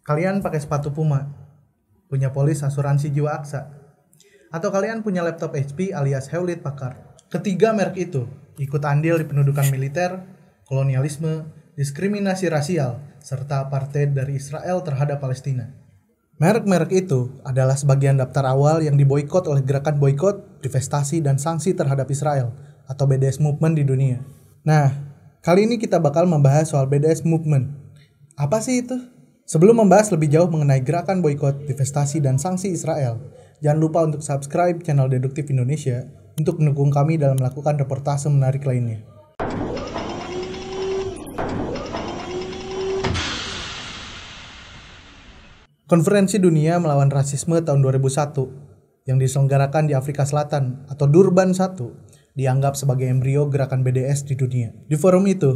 Kalian pakai sepatu Puma, punya polis asuransi jiwa Aksa, atau kalian punya laptop HP alias Hewlett Packard. Ketiga merek itu ikut andil di pendudukan militer, kolonialisme, diskriminasi rasial, serta apartheid dari Israel terhadap Palestina. Merek-merek itu adalah sebagian daftar awal yang diboikot oleh gerakan boikot, divestasi, dan sanksi terhadap Israel atau BDS Movement di dunia. Nah, kali ini kita bakal membahas soal BDS Movement. Apa sih itu? Sebelum membahas lebih jauh mengenai gerakan boikot, divestasi, dan sanksi Israel, jangan lupa untuk subscribe channel Deduktif Indonesia untuk mendukung kami dalam melakukan reportase menarik lainnya. Konferensi Dunia Melawan Rasisme tahun 2001 yang diselenggarakan di Afrika Selatan atau Durban 1 dianggap sebagai embrio gerakan BDS di dunia. Di forum itu,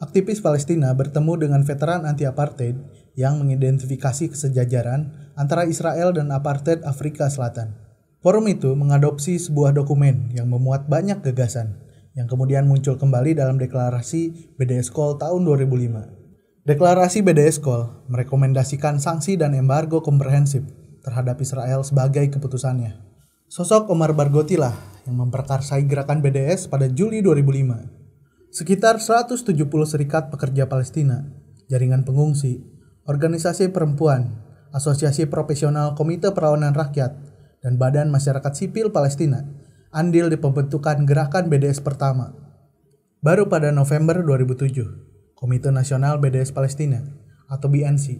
aktivis Palestina bertemu dengan veteran anti-apartheid yang mengidentifikasi kesejajaran antara Israel dan apartheid Afrika Selatan. Forum itu mengadopsi sebuah dokumen yang memuat banyak gagasan yang kemudian muncul kembali dalam deklarasi BDS Call tahun 2005. Deklarasi BDS Call merekomendasikan sanksi dan embargo komprehensif terhadap Israel sebagai keputusannya. Sosok Omar Barghouti lah yang memperkarsai gerakan BDS pada Juli 2005. Sekitar 170 serikat pekerja Palestina, jaringan pengungsi, organisasi perempuan, asosiasi profesional Komite Perlawanan Rakyat, dan Badan Masyarakat Sipil Palestina andil di pembentukan gerakan BDS pertama. Baru pada November 2007, Komite Nasional BDS Palestina atau BNC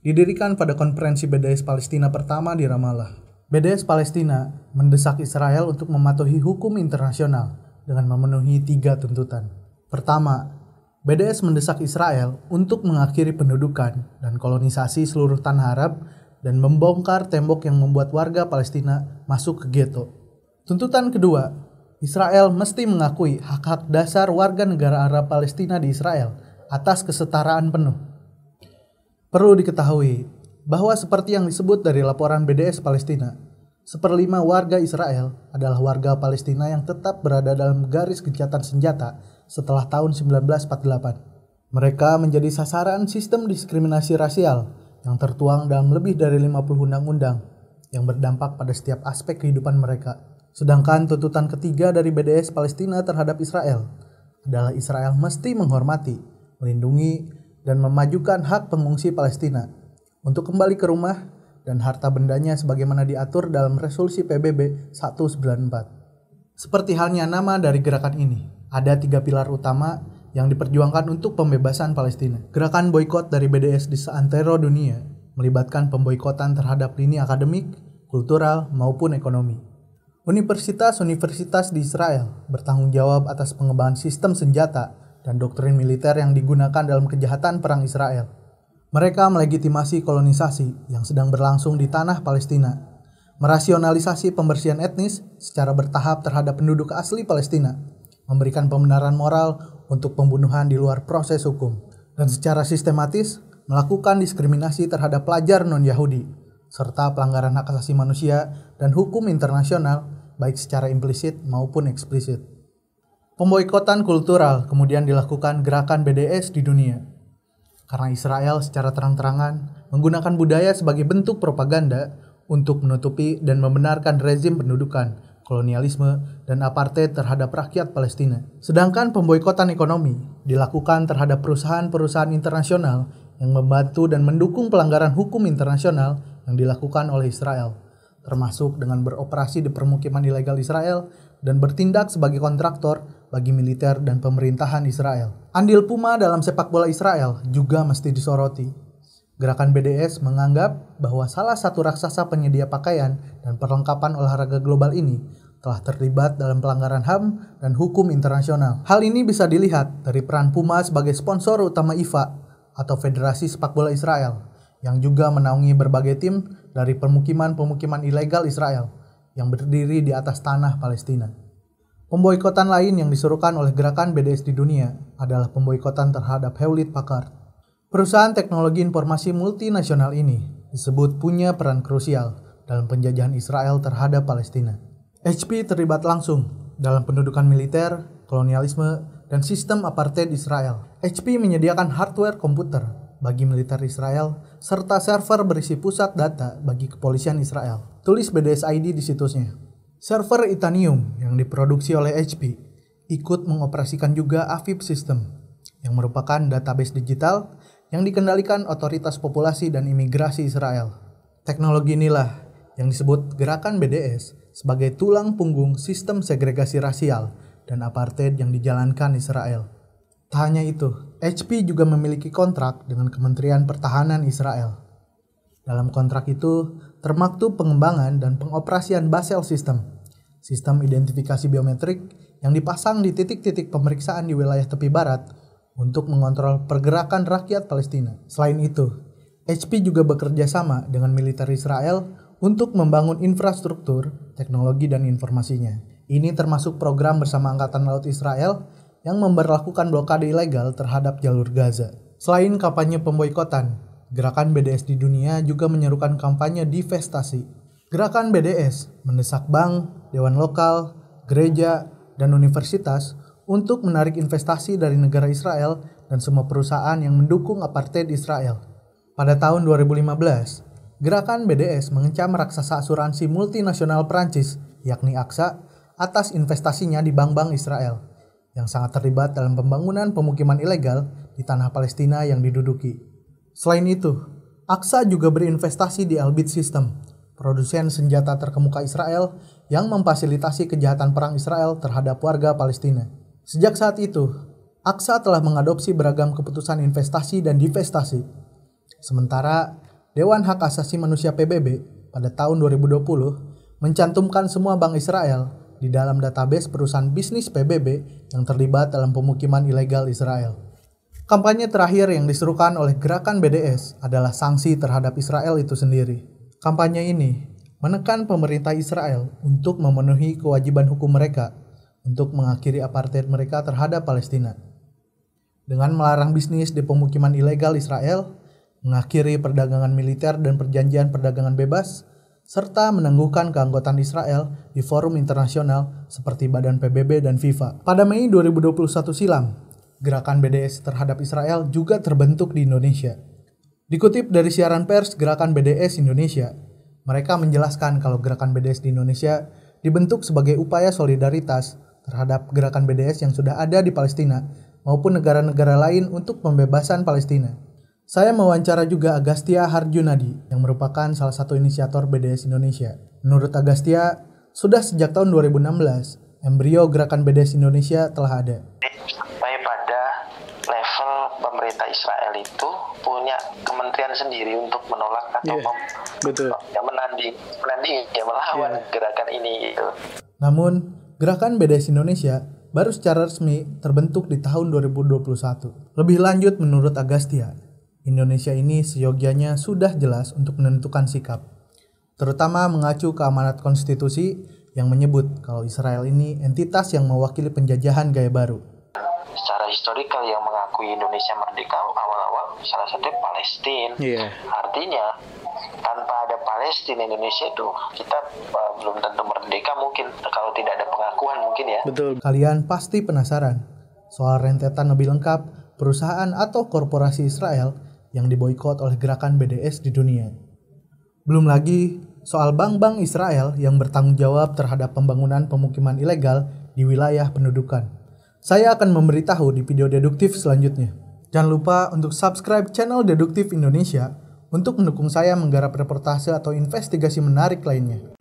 didirikan pada konferensi BDS Palestina pertama di Ramallah. BDS Palestina mendesak Israel untuk mematuhi hukum internasional dengan memenuhi 3 tuntutan. Pertama, BDS mendesak Israel untuk mengakhiri pendudukan dan kolonisasi seluruh tanah Arab dan membongkar tembok yang membuat warga Palestina masuk ke ghetto. Tuntutan kedua, Israel mesti mengakui hak-hak dasar warga negara Arab Palestina di Israel atas kesetaraan penuh. Perlu diketahui bahwa seperti yang disebut dari laporan BDS Palestina, 1/5 warga Israel adalah warga Palestina yang tetap berada dalam garis gencatan senjata setelah tahun 1948. Mereka menjadi sasaran sistem diskriminasi rasial yang tertuang dalam lebih dari 50 undang-undang yang berdampak pada setiap aspek kehidupan mereka. Sedangkan tuntutan ketiga dari BDS Palestina terhadap Israel adalah Israel mesti menghormati, melindungi, dan memajukan hak pengungsi Palestina untuk kembali ke rumah dan harta bendanya sebagaimana diatur dalam resolusi PBB 194. Seperti halnya nama dari gerakan ini, ada 3 pilar utama yang diperjuangkan untuk pembebasan Palestina. Gerakan boikot dari BDS di seantero dunia melibatkan pemboikotan terhadap lini akademik, kultural, maupun ekonomi. Universitas-universitas di Israel bertanggung jawab atas pengembangan sistem senjata dan doktrin militer yang digunakan dalam kejahatan perang Israel. Mereka melegitimasi kolonisasi yang sedang berlangsung di tanah Palestina, merasionalisasi pembersihan etnis secara bertahap terhadap penduduk asli Palestina, memberikan pembenaran moral untuk pembunuhan di luar proses hukum, dan secara sistematis melakukan diskriminasi terhadap pelajar non-Yahudi, serta pelanggaran hak asasi manusia dan hukum internasional baik secara implisit maupun eksplisit. Pemboikotan kultural kemudian dilakukan gerakan BDS di dunia. Karena Israel secara terang-terangan menggunakan budaya sebagai bentuk propaganda untuk menutupi dan membenarkan rezim pendudukan, kolonialisme, dan apartheid terhadap rakyat Palestina. Sedangkan pemboikotan ekonomi dilakukan terhadap perusahaan-perusahaan internasional yang membantu dan mendukung pelanggaran hukum internasional yang dilakukan oleh Israel, termasuk dengan beroperasi di permukiman ilegal Israel dan bertindak sebagai kontraktor bagi militer dan pemerintahan Israel. Andil Puma dalam sepak bola Israel juga mesti disoroti. Gerakan BDS menganggap bahwa salah satu raksasa penyedia pakaian dan perlengkapan olahraga global ini telah terlibat dalam pelanggaran HAM dan hukum internasional. Hal ini bisa dilihat dari peran Puma sebagai sponsor utama IFA atau Federasi Sepak Bola Israel, yang juga menaungi berbagai tim dari pemukiman-pemukiman ilegal Israel yang berdiri di atas tanah Palestina. Pemboikotan lain yang disuruhkan oleh gerakan BDS di dunia adalah pemboikotan terhadap Hewlett Packard. Perusahaan teknologi informasi multinasional ini disebut punya peran krusial dalam penjajahan Israel terhadap Palestina. HP terlibat langsung dalam pendudukan militer, kolonialisme, dan sistem apartheid Israel. HP menyediakan hardware komputer, bagi militer Israel, serta server berisi pusat data bagi kepolisian Israel. Tulis BDS ID di situsnya. Server Itanium yang diproduksi oleh HP ikut mengoperasikan juga Aviv System, yang merupakan database digital yang dikendalikan Otoritas Populasi dan Imigrasi Israel. Teknologi inilah yang disebut gerakan BDS sebagai tulang punggung sistem segregasi rasial dan apartheid yang dijalankan Israel. Tak hanya itu, HP juga memiliki kontrak dengan Kementerian Pertahanan Israel. Dalam kontrak itu termaktub pengembangan dan pengoperasian Basel System, sistem identifikasi biometrik yang dipasang di titik-titik pemeriksaan di wilayah tepi barat untuk mengontrol pergerakan rakyat Palestina. Selain itu, HP juga bekerja sama dengan militer Israel untuk membangun infrastruktur, teknologi, dan informasinya. Ini termasuk program bersama Angkatan Laut Israel yang memberlakukan blokade ilegal terhadap jalur Gaza. Selain kampanye pemboikotan, gerakan BDS di dunia juga menyerukan kampanye divestasi. Gerakan BDS mendesak bank, dewan lokal, gereja, dan universitas untuk menarik investasi dari negara Israel dan semua perusahaan yang mendukung apartheid Israel. Pada tahun 2015, gerakan BDS mengecam raksasa asuransi multinasional Prancis, yakni AXA, atas investasinya di bank-bank Israel, yang sangat terlibat dalam pembangunan pemukiman ilegal di tanah Palestina yang diduduki. Selain itu, AXA juga berinvestasi di Elbit System, produsen senjata terkemuka Israel yang memfasilitasi kejahatan perang Israel terhadap warga Palestina. Sejak saat itu, AXA telah mengadopsi beragam keputusan investasi dan divestasi. Sementara, Dewan Hak Asasi Manusia PBB pada tahun 2020 mencantumkan semua bank Israel di dalam database perusahaan bisnis PBB yang terlibat dalam pemukiman ilegal Israel. Kampanye terakhir yang diserukan oleh gerakan BDS adalah sanksi terhadap Israel itu sendiri. Kampanye ini menekan pemerintah Israel untuk memenuhi kewajiban hukum mereka untuk mengakhiri apartheid mereka terhadap Palestina. Dengan melarang bisnis di pemukiman ilegal Israel, mengakhiri perdagangan militer dan perjanjian perdagangan bebas, serta menangguhkan keanggotaan Israel di forum internasional seperti Badan PBB dan FIFA. Pada Mei 2021 silam, gerakan BDS terhadap Israel juga terbentuk di Indonesia. Dikutip dari siaran pers gerakan BDS Indonesia, mereka menjelaskan kalau gerakan BDS di Indonesia dibentuk sebagai upaya solidaritas terhadap gerakan BDS yang sudah ada di Palestina maupun negara-negara lain untuk pembebasan Palestina. Saya mewawancara juga Agastya Harjunadi yang merupakan salah satu inisiator BDS Indonesia. Menurut Agastya, sudah sejak tahun 2016, embrio gerakan BDS Indonesia telah ada. Sampai pada level pemerintah Israel itu punya kementerian sendiri untuk menolak atau menandingi, melawan gerakan ini gitu. Namun, gerakan BDS Indonesia baru secara resmi terbentuk di tahun 2021. Lebih lanjut menurut Agastya, Indonesia ini seyogianya sudah jelas untuk menentukan sikap, terutama mengacu ke amanat konstitusi yang menyebut kalau Israel ini entitas yang mewakili penjajahan gaya baru. Secara historikal yang mengakui Indonesia merdeka awal-awal salah satunya Palestina. Artinya tanpa ada Palestina Indonesia itu kita belum tentu merdeka mungkin kalau tidak ada pengakuan mungkin ya. Betul. Kalian pasti penasaran soal rentetan lebih lengkap perusahaan atau korporasi Israel yang diboikot oleh gerakan BDS di dunia. Belum lagi soal bank-bank Israel yang bertanggung jawab terhadap pembangunan pemukiman ilegal di wilayah pendudukan. Saya akan memberitahu di video deduktif selanjutnya. Jangan lupa untuk subscribe channel Deduktif Indonesia untuk mendukung saya menggarap reportase atau investigasi menarik lainnya.